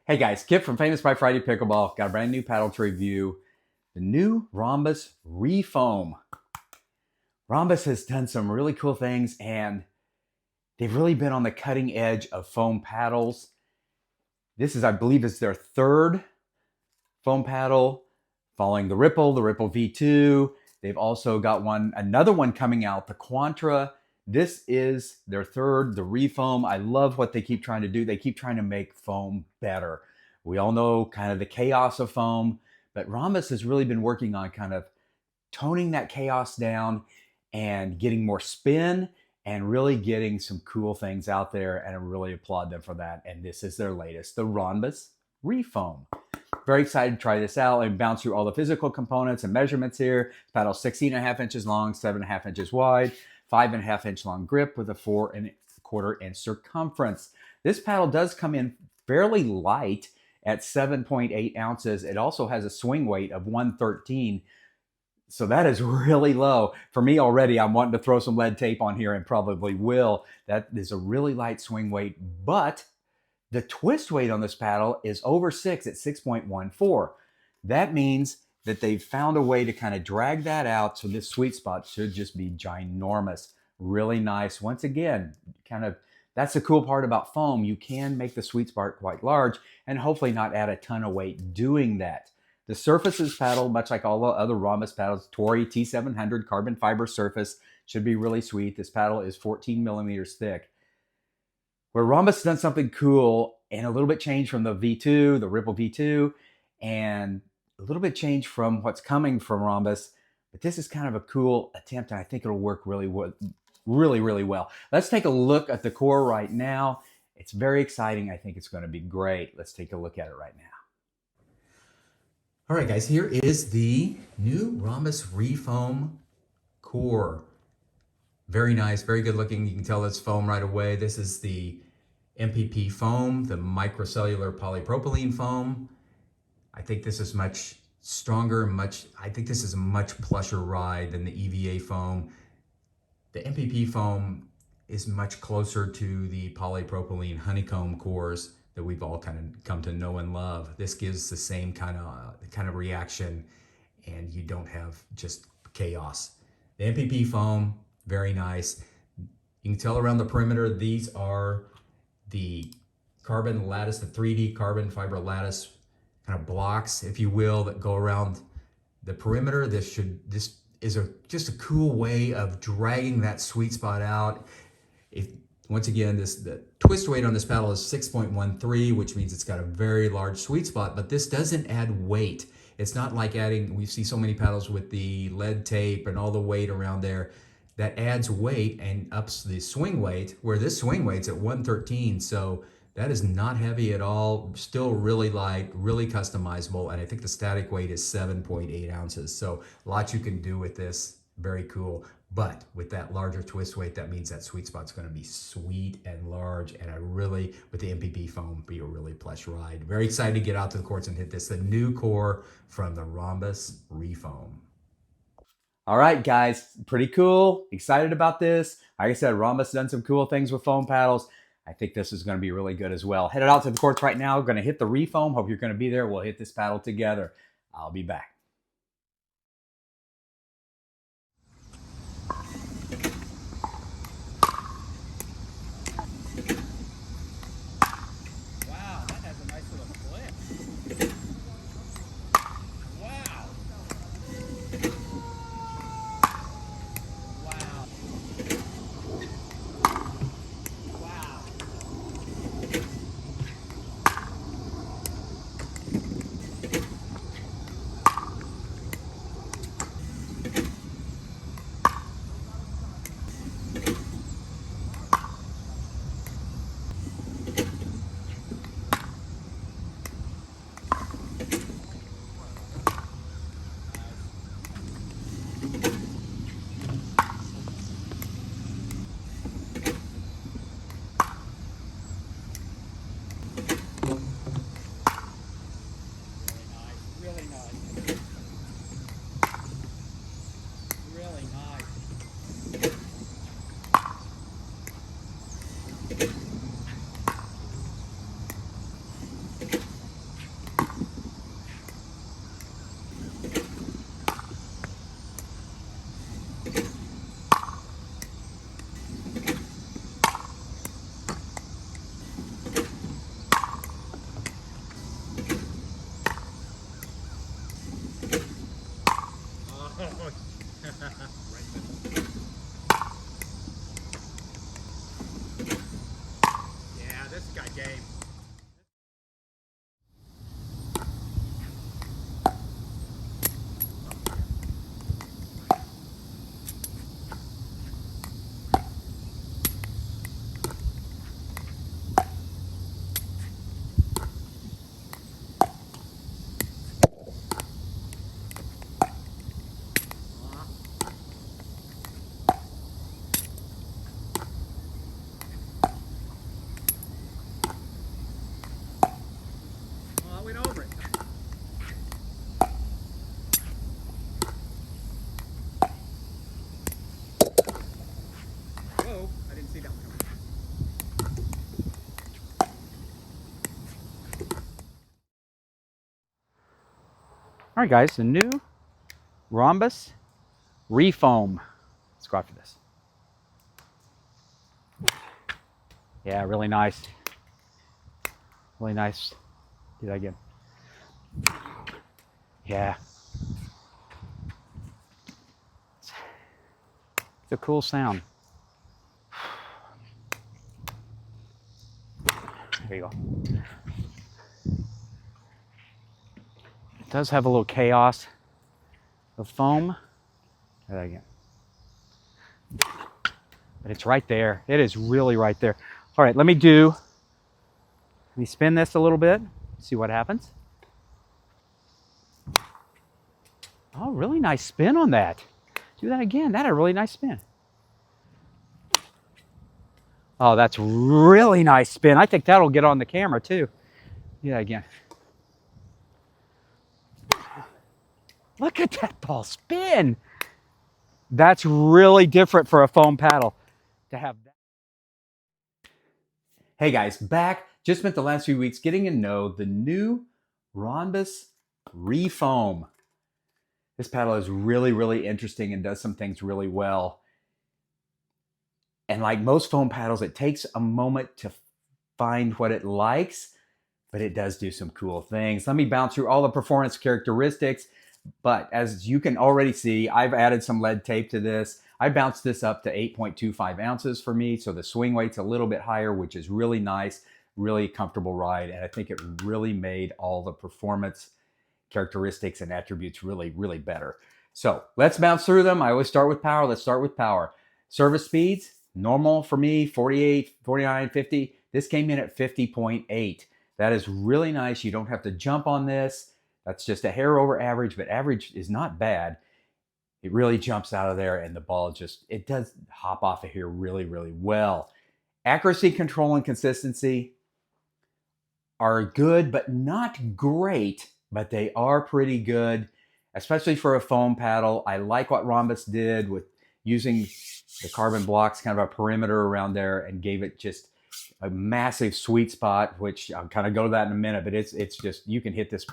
Hey guys, Kip from Famous by Friday Pickleball. Got a brand new paddle to review. The new Ronbus Refoam. Ronbus has done some really cool things and they've really been on the cutting edge of foam paddles. This is, I believe, is their third foam paddle following the Ripple V2. They've also got another one coming out, the Quantra. This is their third, the Refoam. I love what they keep trying to do. They keep trying to make foam better. We all know kind of the chaos of foam, but Ronbus has really been working on kind of toning that chaos down and getting more spin and really getting some cool things out there, and I really applaud them for that. And this is their latest, the Ronbus Refoam. Very excited to try this out and bounce through all the physical components and measurements here. This paddle 16.5 inches long, 7.5 inches wide, 5.5 inch long grip with a 4.25 inch circumference. This paddle does come in fairly light at 7.8 ounces. It also has a swing weight of 113. So that is really low. For me already, I'm wanting to throw some lead tape on here and probably will. That is a really light swing weight, but the twist weight on this paddle is over 6 at 6.14. That means that they've found a way to kind of drag that out, so this sweet spot should just be ginormous. Really nice. Once again, that's the cool part about foam. You can make the sweet spot quite large and hopefully not add a ton of weight doing that. The surface of this paddle, much like all the other Ronbus paddles, Tory T700 carbon fiber surface, should be really sweet. This paddle is 14 millimeters thick. Where Ronbus has done something cool and a little bit changed from the V2, the Ripple V2, and a little bit changed from what's coming from Ronbus, but this is kind of a cool attempt, and I think it'll work really well. Let's take a look at the core right now. It's very exciting. I think it's going to be great. Let's take a look at it right now. All right, guys, here is the new Ronbus Refoam core. Very nice, very good looking. You can tell it's foam right away. This is the MPP foam, the microcellular polypropylene foam. I think this is much stronger, I think this is a much plusher ride than the EVA foam. The MPP foam is much closer to the polypropylene honeycomb cores that we've all kind of come to know and love. This gives the same kind of reaction, and you don't have just chaos. The MPP foam, very nice. You can tell around the perimeter, these are the carbon lattice, the 3D carbon fiber lattice kind of blocks, if you will, that go around the perimeter. This is just a cool way of dragging that sweet spot out. Once again, the twist weight on this paddle is 6.13, which means it's got a very large sweet spot, but this doesn't add weight. It's not like we see so many paddles with the lead tape and all the weight around there that adds weight and ups the swing weight, where this swing weight's at 113. So that is not heavy at all, still really light, really customizable. And I think the static weight is 7.8 ounces. So lots you can do with this, very cool. But with that larger twist weight, that means that sweet spot's gonna be sweet and large, and with the MPP foam, be a really plush ride. Very excited to get out to the courts and hit this, the new core from the Ronbus Refoam. All right, guys, pretty cool. Excited about this. Like I said, Ronbus has done some cool things with foam paddles. I think this is gonna be really good as well. Headed out to the courts right now. We're gonna hit the Refoam. Hope you're gonna be there. We'll hit this paddle together. I'll be back. Wow, that has a nice little flip. Wow. Wow. Wow. game. Oh, I went over it. Whoa, I didn't see that one coming. All right, guys, the new Ronbus Refoam. Let's go after this. Yeah, really nice. Really nice. Do that again. Yeah. It's a cool sound. There you go. It does have a little chaos of foam. Do that again. But it's right there. It is really right there. All right, let me spin this a little bit, see what happens. Oh, really nice spin on that. Do that again. That had a really nice spin. Oh, that's really nice spin. I think that'll get on the camera too. Do that again. Look at that ball spin. That's really different for a foam paddle to have that. Hey guys, back. Just spent the last few weeks getting to know the new Ronbus Refoam. This paddle is really, really interesting and does some things really well. And like most foam paddles, it takes a moment to find what it likes, but it does do some cool things. Let me bounce through all the performance characteristics. But as you can already see, I've added some lead tape to this. I bounced this up to 8.25 ounces for me. So the swing weight's a little bit higher, which is really nice, really comfortable ride. And I think it really made all the performance characteristics and attributes really, really better. So let's bounce through them. I always start with power. Let's start with power. Service speeds, normal for me, 48, 49, 50. This came in at 50.8. That is really nice. You don't have to jump on this. That's just a hair over average, but average is not bad. It really jumps out of there and the ball it does hop off of here really, really well. Accuracy, control, and consistency are good, but not great, but they are pretty good, especially for a foam paddle. I like what Ronbus did with using the carbon blocks, kind of a perimeter around there, and gave it just a massive sweet spot, which I'll kind of go to that in a minute, but it's just, you can hit this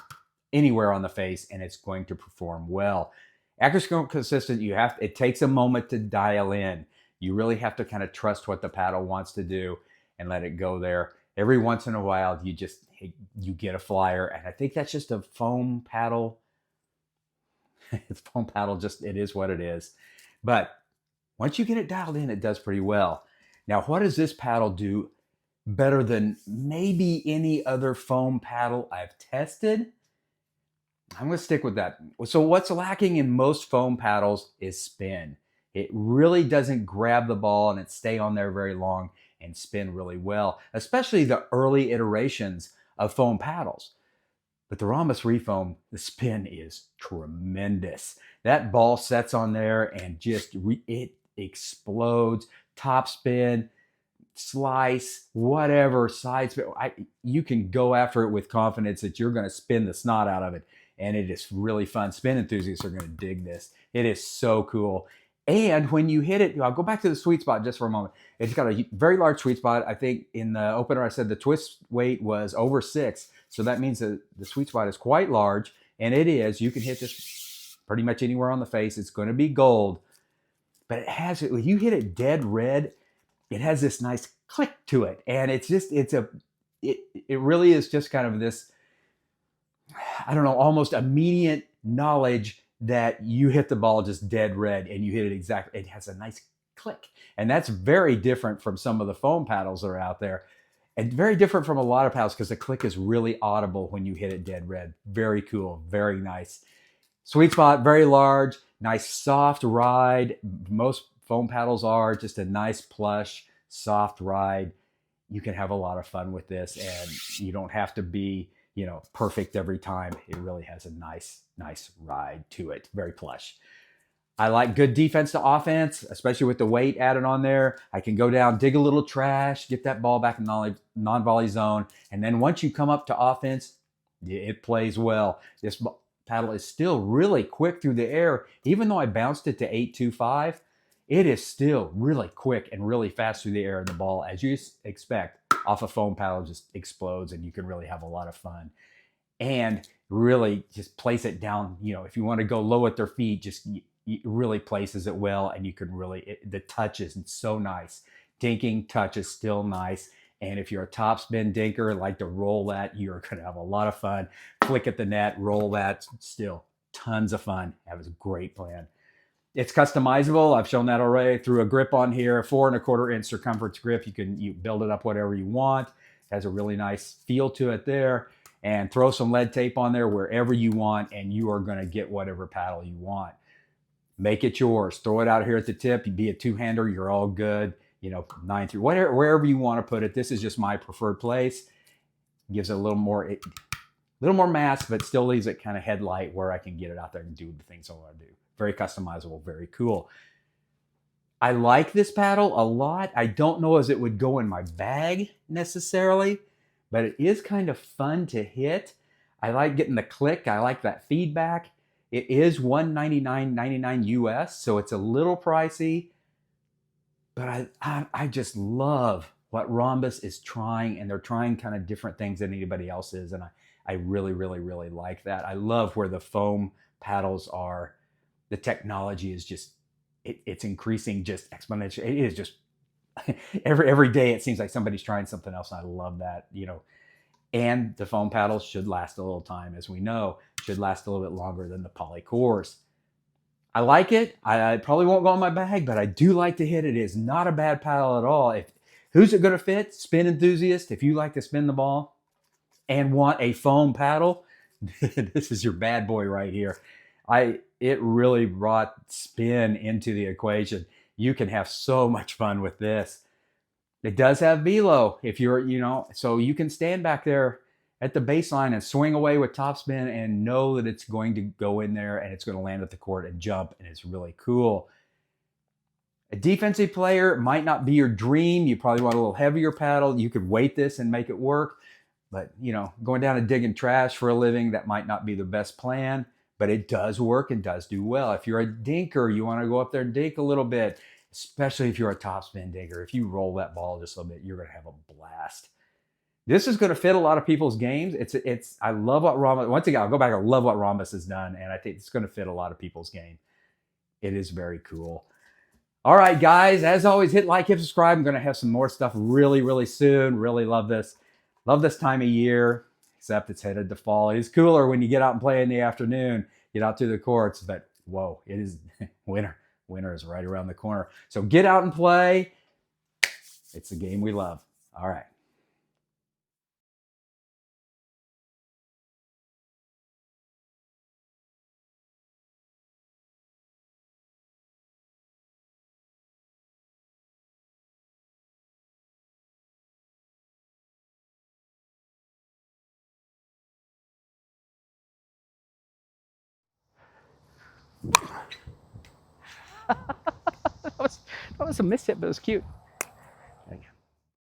anywhere on the face and it's going to perform well. Accuracy consistent, it takes a moment to dial in. You really have to kind of trust what the paddle wants to do and let it go there. Every once in a while, you get a flyer, and I think that's just a foam paddle. It's foam paddle, it is what it is. But once you get it dialed in, it does pretty well. Now, what does this paddle do better than maybe any other foam paddle I've tested? I'm going to stick with that. So what's lacking in most foam paddles is spin. It really doesn't grab the ball and it stay on there very long and spin really well, especially the early iterations of foam paddles. But the Ronbus Refoam, the spin is tremendous. That ball sets on there and it explodes. Top spin, slice, whatever, side spin. You can go after it with confidence that you're going to spin the snot out of it. And it is really fun. Spin enthusiasts are going to dig this. It is so cool. And when you hit it, I'll go back to the sweet spot just for a moment. It's got a very large sweet spot. I think in the opener, I said the twist weight was over 6. So that means that the sweet spot is quite large. And it is. You can hit this pretty much anywhere on the face. It's going to be gold. But when you hit it dead red, it has this nice click to it. And it really is just kind of this, I don't know, almost immediate knowledge that you hit the ball just dead red and you hit it exactly. It has a nice click. And that's very different from some of the foam paddles that are out there. And very different from a lot of paddles because the click is really audible when you hit it dead red. Very cool, very nice. Sweet spot, very large, nice soft ride. Most foam paddles are just a nice plush, soft ride. You can have a lot of fun with this, and you don't have to be, perfect every time. It really has a nice ride to it. Very plush. I like good defense to offense, especially with the weight added on there. I can go down, dig a little trash, get that ball back in the non-volley zone, and then once you come up to offense, it plays well. This paddle is still really quick through the air. Even though I bounced it to 8.25, it is still really quick and really fast through the air. And the ball, as you expect, off a foam paddle just explodes, and you can really have a lot of fun. And really just place it down. If you want to go low at their feet, just really places it well, and you can really, the touch is so nice. Dinking touch is still nice. And if you're a topspin dinker, like to roll that, you're going to have a lot of fun. Flick at the net, roll that, still tons of fun. That was a great plan. It's customizable. I've shown that already. Through a grip on here, 4¼ inch circumference grip. You build it up whatever you want. It has a really nice feel to it there. And throw some lead tape on there wherever you want, and you are going to get whatever paddle you want. Make it yours. Throw it out here at the tip. You be a two-hander, you're all good. 9 through wherever you want to put it. This is just my preferred place. Gives it a little more mass, but still leaves it kind of headlight where I can get it out there and do the things I want to do. Very customizable, very cool. I like this paddle a lot. I don't know as it would go in my bag necessarily, but it is kind of fun to hit. I like getting the click. I like that feedback. It is $199.99 US, so it's a little pricey, but I just love what Ronbus is trying, and they're trying kind of different things than anybody else is, and I really, really, really like that. I love where the foam paddles are. The technology is just, it's increasing just exponentially. It is just, every day it seems like somebody's trying something else, and I love that, And the foam paddles should last a little time, as we know, should last a little bit longer than the poly cores. I like it. I probably won't go in my bag, but I do like to hit it. It is not a bad paddle at all. Who's it going to fit? Spin enthusiast. If you like to spin the ball and want a foam paddle, this is your bad boy right here. It really brought spin into the equation. You can have so much fun with this. It does have velo if you're, so you can stand back there at the baseline and swing away with topspin and know that it's going to go in there and it's going to land at the court and jump, and it's really cool. A defensive player might not be your dream. You probably want a little heavier paddle. You could weight this and make it work. But, going down and digging trash for a living, that might not be the best plan. But it does work and does do well. If you're a dinker, you want to go up there and dink a little bit, especially if you're a topspin dinker. If you roll that ball just a little bit, you're going to have a blast. This is going to fit a lot of people's games. I love what Ronbus, once again, I'll go back. I love what Ronbus has done, and I think it's going to fit a lot of people's game. It is very cool. All right, guys, as always, hit like, hit subscribe. I'm going to have some more stuff really, really soon. Really love this. Love this time of year, except it's headed to fall. It's cooler when you get out and play in the afternoon, get out to the courts, but whoa, it is winter. Winter is right around the corner. So get out and play. It's the game we love. All right. that was a mishit, but it was cute.